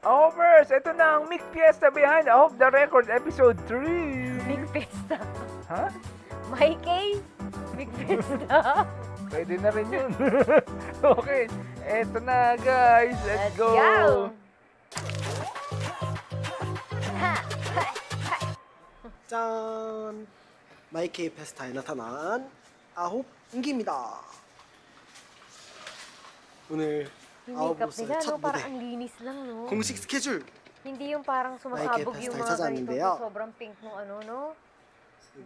Overs! Ito na ang Mick Fiesta Behind Off the Record Episode 3! Big Fiesta. Ha? Mikey? Big Fiesta. Pwede na rin yun. Okay, eto na guys. Let's go! Ha! 짠! 마이케이 페스타에 나타난 아홉 인기입니다. 오늘 Yung 아홉 makeup 로스의 nila, 첫 no? Parang 무대 ang linis lang, no? 공식 스케줄 Hindi yung parang sumasabog Mikey yung Festival mga ganito. 찾아왔는데요. Sobrang pink nung ano, no?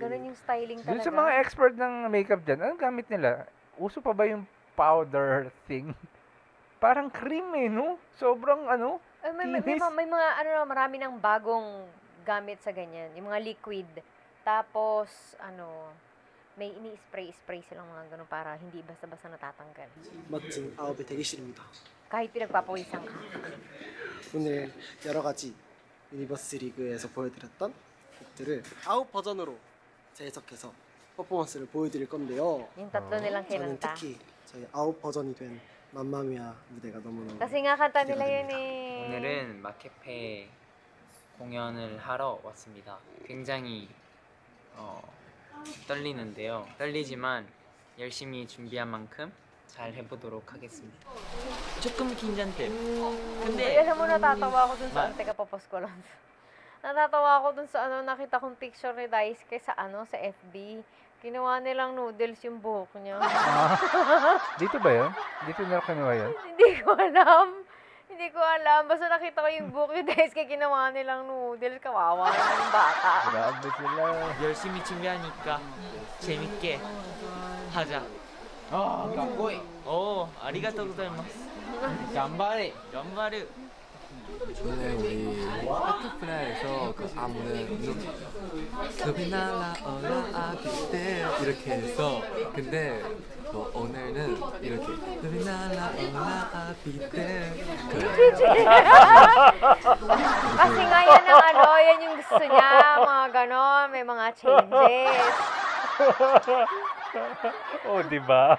Ganun yung styling Dun talaga. sa mga expert ng makeup dyan, anong gamit nila? Uso pa ba yung powder thing? Parang cream eh, no? Sobrang ano? Ay, may mga, ano, marami ng bagong gamit sa ganyan. Yung mga liquid. Tapos, ano, may ini-spray silang mga ganun para hindi basta-basta natatanggal. 멋진 아홉의 대기실입니다. Kahit pinagpapawisan ka. 오늘 여러 가지 유니버스 리그에서 보여드렸던 곡들을 아홉 버전으로 재해석해서 퍼포먼스를 보여드릴 건데요. Yung tatlo nilang 저는 kinanta. 특히 저희 아홉 버전이 된 맘마미아 무대가 너무너무 Kasi nga kanta nila yun eh. 오늘은 마케페 공연을 하러 왔습니다. 굉장히 떨리는데요. 떨리지만 열심히 준비한 만큼 잘 해보도록 하겠습니다. 조금 긴장돼. Uy, alam mo, natatawa ako dun sa, teka, papos ko lang. Natatawa ako dun sa, ano, nakita kong picture ni Daisuke sa, ano, sa FB. Ginawa nilang noodles yung buhok niya. Dito ba yun? Dito na kinuha yun? Hindi ko alam. Hindi ko alam. Basta nakita ko yung buhok ni Daisuke, ginawa nilang noodles. Kawawa naman yung bata. Grabe sila. 열심히 준비하니까 재밌게 하자. 아,かっこいい。 오, 아리가또 고자이마스. 頑張れ。 연바르. 오늘 우리 버터플라이에서 그 안무는 루비나라 어라 아비때 이렇게 해서 근데 뭐 오늘은 이렇게 루비나라 어라 아비때 Kasi nga yan ang ano, yan yung gusto niya. Mga ganon, may mga changes. Oh, di ba?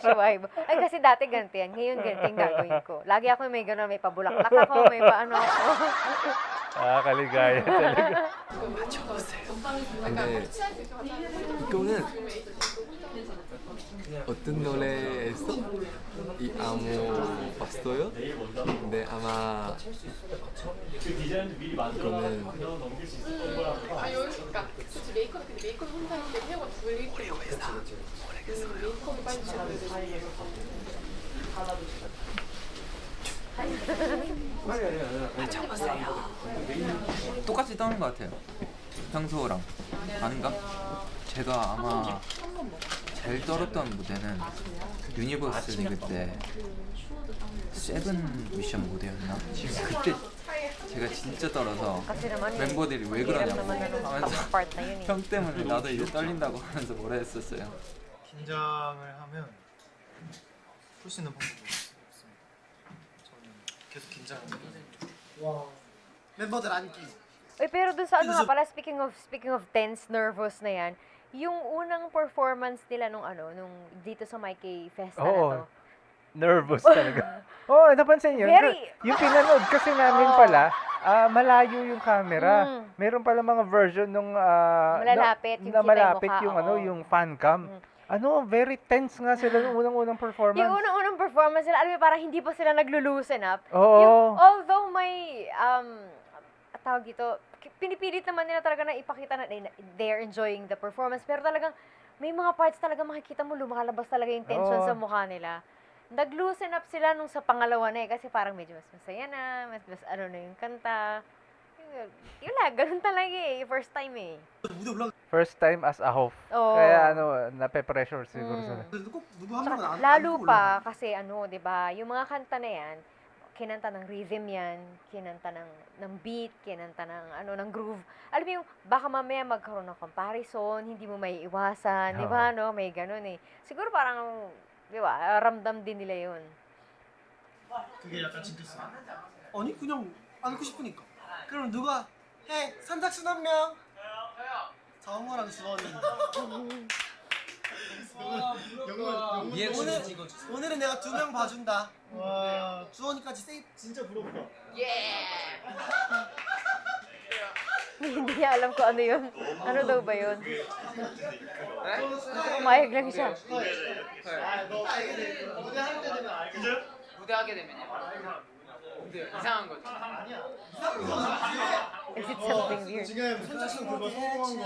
Shuway. Ay, kasi dati ganito yan. Ngayon ganito yung gagawin ko. Lagi ako may gano'n, may pabulaklak ako, may paano ako. Kaligaya talaga. 근데 이거는 어떤 노래에서 이 안무 봤어요? 근데 아마 이거는 아 여기니까 그치 메이크업 근데 메이크업 혼자 했는데 헤어가 돌릴 때 메이크업을 빨리 지워야 돼. 똑같이 떠는 것 같아요. 평소랑 아닌가? 제가 아마 제일 떨었던 무대는 유니버스 리그 때 세븐 미션 무대였나? 그때 제가 진짜 떨어서 Kasi naman, 멤버들이 왜 hirap 그러냐고 naman na nung 하면서 part na yun eh. 형 때문에 나도 이제 떨린다고 하면서 뭐라 했었어요. 긴장을 하면 풀 수 있는 방법이 없습니다. 저는 계속 긴장을 해요. 멤버들 안기. Uy, pero dun sa ano nga pala, speaking of tense, nervous na yan, yung unang performance nila nung ano, nung dito sa Mikey Festa na Oo. to. Nervous talaga. Oh, napansin yun? Very- Yung pinanood kasi namin pala, malayo yung camera. Meron pala mga version nung Malalapit, yung na kita yung malapit mukha, yung ano, oo. yung fan cam. Ano, very tense nga sila nung unang-unang performance. Yung unang-unang performance nila, alam mo, parang hindi pa sila naglo-loosen up. Oo. Yung, although may, tawag dito, pinipilit naman nila talaga na ipakita na they're enjoying the performance. Pero talagang, may mga parts talaga makikita mo, lumalabas talaga yung tension Oo. sa mukha nila. Nag-loosen up sila nung sa pangalawa na eh, kasi parang medyo mas masaya na, mas ano na yung kanta. Yun lang, ganun talaga eh, first time eh. 무대 올라. First time as a host. Oo. Kaya ano, nape-pressure siguro sila. 그래도 꼭 누구 한 명은 안 Lalo 안고 pa, 올라가요. kasi ano, di ba, yung mga kanta na yan, kinanta ng rhythm yan, kinanta ng beat, kinanta ng, ano, ng groove. Alam mo yung, baka mamaya magkaroon ng comparison, hindi mo may iwasan, di ba, no? May ganun eh. Siguro parang, di ba, ramdam din nila yun. 그게 약간 징크스. 아니 그냥 안고 싶으니까. 그럼 누가 해? 선착순 한 명. 정우랑 주원이. 오늘은 내가 2명 봐준다. 와 주원이까지 세이프 진짜 부럽다. 예. niya alam ko ano yun. Ano daw ba yun? Pumayag lang siya. 무대하게 되면요. 무대 이상한 거죠. Is it something weird? 지금 선착순 그거 성공한 거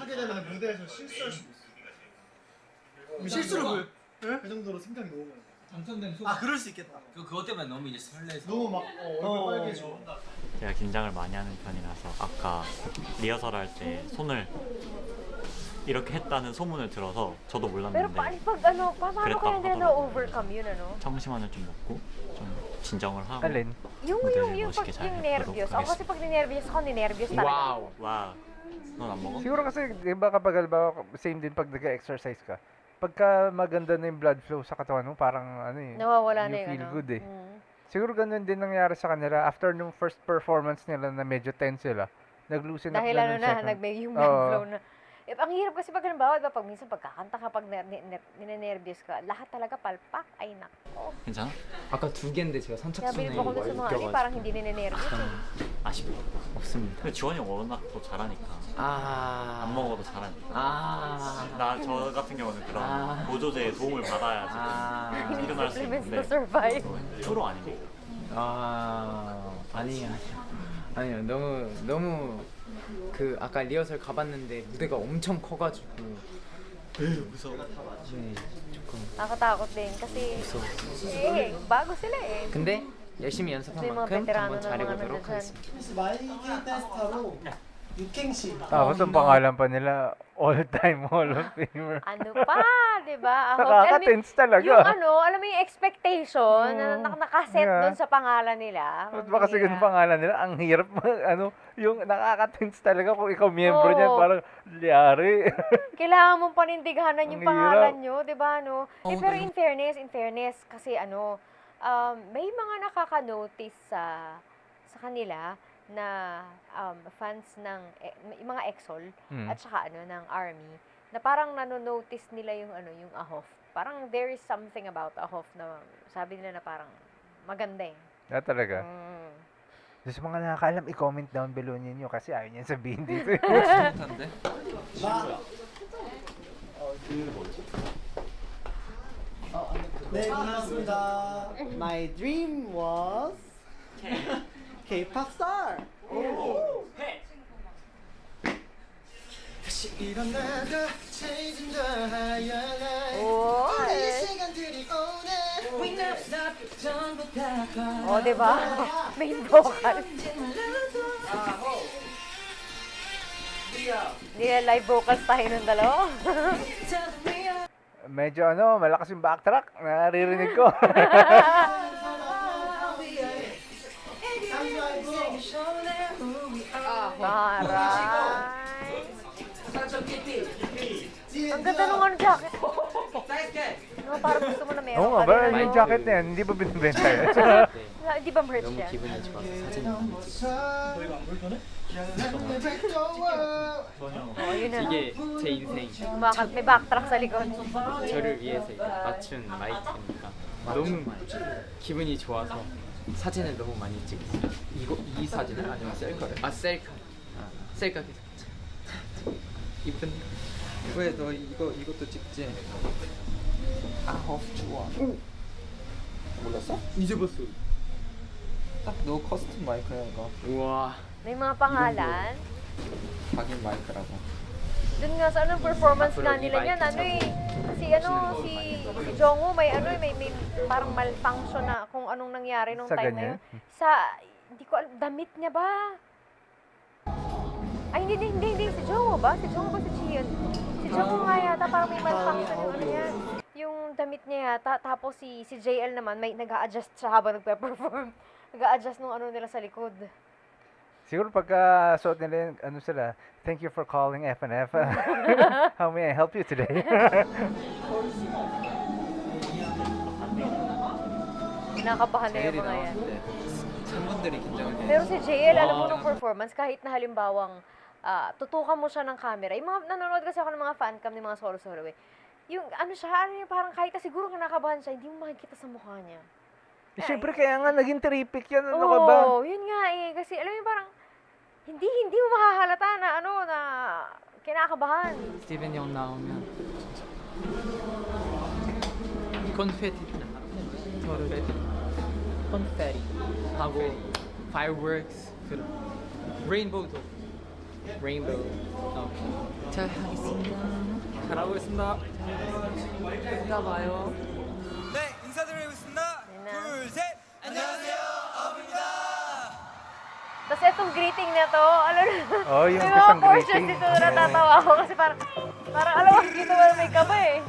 하게 되면 무대에서 실수할 수도 있어. 실수를 왜? 그 정도로 생각이 너무 많아. 당첨된 소감. 아 그럴 수 있겠다. 그것 때문에 너무 이제 설레서. 너무 막 얼굴 빨개져. 제가 긴장을 많이 하는 편이라서 아까 리허설 할 때 손을 이렇게 했다는 소문을 들어서 저도 Pero 몰랐는데 pag ano, paano Kretang kaya nila hatarap. na-overcome yun, ano? 청심환을 좀 먹고 좀 진정을 하고 Alin? Yung 무대를 pag 멋있게 잘 yung 해보도록 nervyos. Ako kasi pag ninervyos ako, ninervyos talaga. 와우. 와, 넌 안 먹어? Siguro kasi, di ba kapag halimbawa, same din pag nag-exercise ka, pagka maganda na yung blood flow sa katawan mo, parang ano eh, Nawawala na you yung feel ano. good eh. Mm. Siguro ganun din nangyari sa kanila. After nung first performance nila na medyo tense sila, nag-loosen up Dahil na ano nung na, second. nagmay yung blood Oo. flow na. Eh, ang hirap kasi pag halimbawa, diba, pag minsan pagkakanta ka, pag ninenervyos ka, lahat talaga palpak. Ay, nako. 괜찮아? 아까 두 개인데 제가 Kaya bilib ako dun sa mga ano, parang hindi ninenervyos. 아쉽다. 없습니다. 근데 지원이 워낙 더 잘하니까 아. 안 먹어도 잘하니까 아. 나 저 같은 경우는 그런 아. 보조제의 도움을 받아야지 아. 일어날 수 Supplements to 있는데 survive. 프로 아니니까 아니에요. 아니요. 너무 그 아까 리허설 가봤는데 무대가 엄청 커가지고 무서워. 네, 조금. Nakatakot din kasi bago sila eh. 근데 열심히 연습한 May mga 만큼 veterano 한번 na mga 잘해보도록 nandun dyan. 하겠습니다. 마이킹 테스터로 육행시. Tapos ang pangalan pa nila, all-time Hall of Famer. Ano pa, di ba? Alam mo, Nakaka-tense talaga. yung ano, alam mo yung expectation na Mm, nakaset yeah. doon sa pangalan nila. Ba't ba kasi ganun Mamira. pangalan nila? Ang hirap, ano, yung nakaka-tense talaga kung ikaw miyembro niyan, Oo. parang, liyari. Kailangan mong panindiganan yung Ang pangalan hirap. nyo, di ba, no? Pero in fairness, kasi ano, may mga nakaka-notice sa kanila na fans ng yung mga EXOL Hmm. at saka ano ng ARMY na parang nano-notice nila yung ano yung AHOF. Parang there is something about AHOF na sabi nila na parang maganda eh. Talaga. Mm. Sa mga nakakaalam, i-comment down below ninyo kasi ayaw niyan sabihin dito. 비슷한데? 네, 고맙습니다. My dream was K-pop star. 다시 이런 나가 change the higher life. 우리의 시간들이 오네. We never stop 전부 다 Oh, di ba? Main vocal. Nila live vocals tayo ng dalawa. Medyo ano, malakas yung backtrack. Naririnig ko. Aray. Ang ganda nung ano jacket. No, parang gusto mo na meron. Oo nga ka ba? rin, ano? Yung jacket na yan, hindi ba binibenta yan? Hindi ba merch 너무 yan? 기분이 좋아서 사진 많이 찍었어요. Oh, yun na. 이게 제 인생 May backtrack sa likod. 저를 위해서 이제 맞춘 마이크니까 너무 기분이 좋아서 사진을 너무 많이 찍었어요. 이 사진을 아니면 셀카를? 아 셀카. 셀카 계속. 이쁜. 왜 너 이것도 찍지? 아홉 좋아. 몰랐어? 이제 봤어. 딱 너 커스텀 마이크야 이거. 우와. May mga pangalan. 자기 마이크라고. Dun nga sa anong performance Afro, nga nila e-bike yan, ano eh, si Jongwoo may ano eh, may parang malfunction na kung anong nangyari nung Sa time ganyan? na yun. Hindi ko alam, damit niya ba? Ay, hindi, si Jongwoo ba? Si Jongwoo ba si Chiyeon? Si Jongwoo nga yata, parang may malfunction yung ano niya. Yung damit niya yata, tapos si JL naman, may nag-a-adjust siya habang nagpe-perform. Nag-a-adjust nung ano nila sa likod. Siguro pagka suot nila yun, ano sila, thank you for calling FNF. How may I help you today? Kinakabahan na yung mga yan. 팬분들이 긴장을 해. Pero si JL, alam mo nung performance, kahit na halimbawang tutukan mo siya ng camera, yung mga, nanonood kasi ako ng mga fancam ng mga solo-solo eh. Yung ano siya, ano yung parang kahit na siguro kinakabahan siya, hindi mo makikita sa mukha niya. Siyempre kaya nga naging terrific yan. Ano ka ba? Oo, yun nga eh. Kasi alam mo yung parang, hindi mo mahahalata na na kinakabahan. 스티븐 형 나오면 콘페티 콘페티 하고 fireworks 레인보우도 레인보우 잘 하겠습니다. 잘하고 있습니다. 이따 봐요. 네, 인사드리겠습니다. Yan na. 셋. 안녕하세요, 아우입니다. Tapos itong greeting na to, Oh, yung may mga isang portions greeting. dito na natatawa ako kasi parang alam mo, dito wala may kaba eh.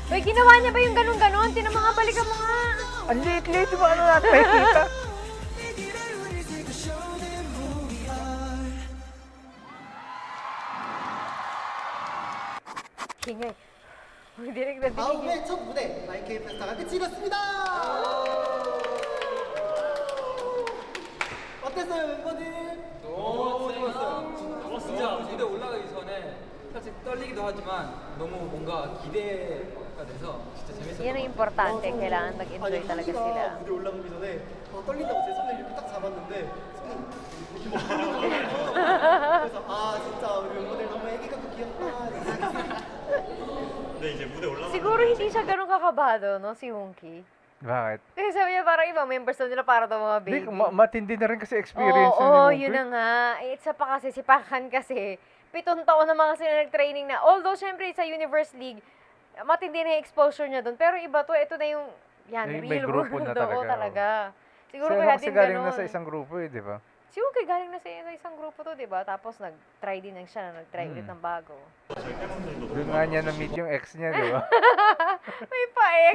Uy, ginawa niya ba yung ganun-ganun? Tinan mga balikan mo nga. Ang liit-liit, di ba ano natin nakikita? Ingay. Uy, dinig na dinig. 아우의 첫 무대 마이케이 페스타가 끝이 났습니다. 어땠어요, 멤버들? 진짜 무대 올라가기 전에 살짝 떨리기도 하지만 너무 뭔가 기대가 돼서 진짜 재밌었던 Yan ang importante. Kailangan mag-enjoy talaga 현지가 sila. 무대 올라가기 전에 떨린다고 제 손을 이렇게 딱 잡았는데 손이 이렇게 막 떨리더라고요. 그래서 아 진짜 우리 멤버들 너무 애기 같고 귀엽다. Siguro hindi siya ganun kakabado, no, si Hunky. Bakit? Kasi sabi niya parang ibang members daw nila para daw mga Hindi, baby. matindi na rin kasi experience Oo, ni yun Mungkoy. na nga. Eh, isa pa kasi, si Pakan kasi, 7 taon na mga sila nag-training na. Although, syempre, sa Universe League, matindi na yung exposure niya doon. Pero iba to, ito na yung, yan, May real grupo world. na talaga, Oo, talaga. Siguro Kasi kaya kasi din galing ganun. na sa isang grupo eh, di ba? Siguro kaya galing na sa isang grupo to, di ba? Tapos nag-try din siya na nag-try ulit ng bago. Doon nga niya na-meet yung ex niya, di ba? May paek!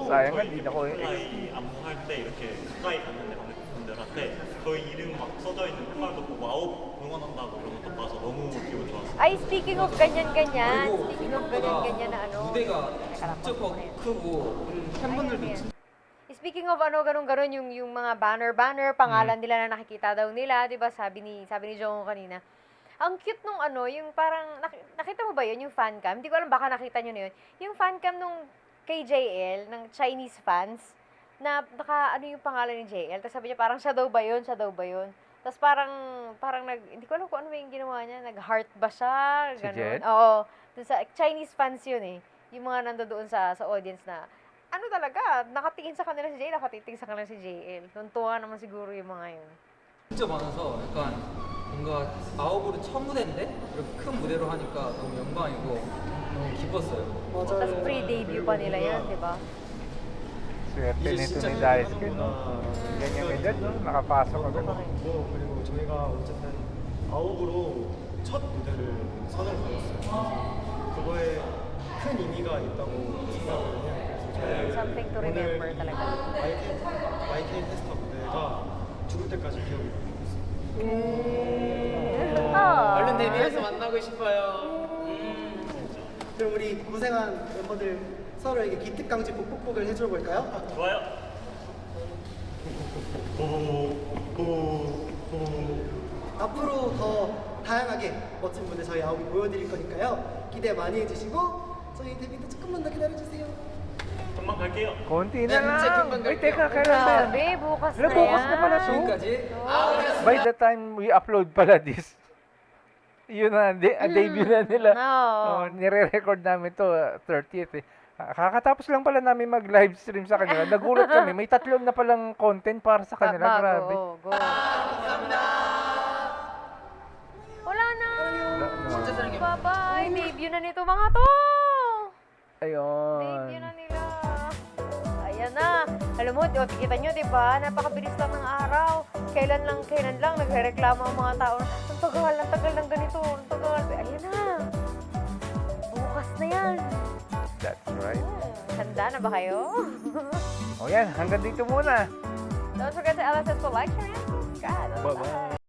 Sayang nga, di na ko yung ex. 안무할 때 이렇게 가까이 갔는데 관객분들한테 저희 이름 막 써져 있는 팻말도 보고 아홉 응원한다고 이런 것도 봐서 너무 기분 좋았어요. Ay, speaking of ganyan-ganyan, speaking of ganyan-ganyan na ano. 무대가 진짜 크고 팬분들도 Speaking of ano, ganun-ganun, yung mga banner, pangalan nila na nakikita daw nila, 'di ba? Sabi ni Jong kanina. Ang cute nung ano, yung parang nakita mo ba 'yun, yung fan cam? Hindi ko alam baka nakita niyo na 'yun. Yung fan cam nung KJL ng Chinese fans na ano yung pangalan ni JL. Tapos sabi niya parang siya daw ba 'yun? Tapos parang hindi ko alam kung ano yung ginawa niya, nag-heart ba siya? Si Ganun. JL? Oo. Dun sa Chinese fans 'yun eh. Yung mga nandoon sa audience na ano talaga, nakatingin sa kanila si JL, nakatiting sa kanila si JL. Tuntua naman siguro yung mga yun. 진짜 많아서 약간 뭔가 아홉으로 첫 무대인데 이렇게 큰 무대로 하니까 너무 영광이고 너무 기뻤어요. Tapos pre-debut pa nila yan, di ba? Swerte nito ni Daisuke, no? Ganyang edad, no? Nakapasok agad. 그리고 저희가 어쨌든 아홉으로 첫 무대를 선을 그었어요. 그거에 큰 의미가 있다고 생각을 해요. 그래서 Something to remember talaga. 마이케이 페스타 무대가 죽을 때까지 기억이 남고 있어요. 얼른 데뷔해서 만나고 싶어요. 그럼 우리 고생한 멤버들 서로에게 기특강지 복복복을 해줘 볼까요? 좋아요. 앞으로 더 다양하게 멋진 무대 저희 아홉이 보여드릴 거니까요. 기대 많이 해주시고 저희 데뷔도 조금만 더 기다려주세요. 금방 갈게요. Konti na lang. Uy, teka, kailan ba yan? Grabe, bukas na Wala, yan. bukas na pala to. 지금까지 By the time we upload pala this, yun na, debut na nila. Oo. Nire-record namin to 30th eh. Kakatapos lang pala namin mag-live stream sa kanila. Nagulat kami, may 3 na palang content para sa kanila. Grabe. Bago, go. Wala na. Bye-bye. Debut na nito mga to. Ayun. Debut na nila. Ayan na. Alam mo, kita nyo, di ba? Napakabilis lang ng araw. Kailan lang, nagre-reklamo ang mga tao. Ang tagal ng ganito. Ang tagal. Ayan na. Bukas na yan. That's right. Handa na ba kayo? O yan, hanggang dito muna. Don't forget to LSS to like, share, and subscribe. Bye-bye.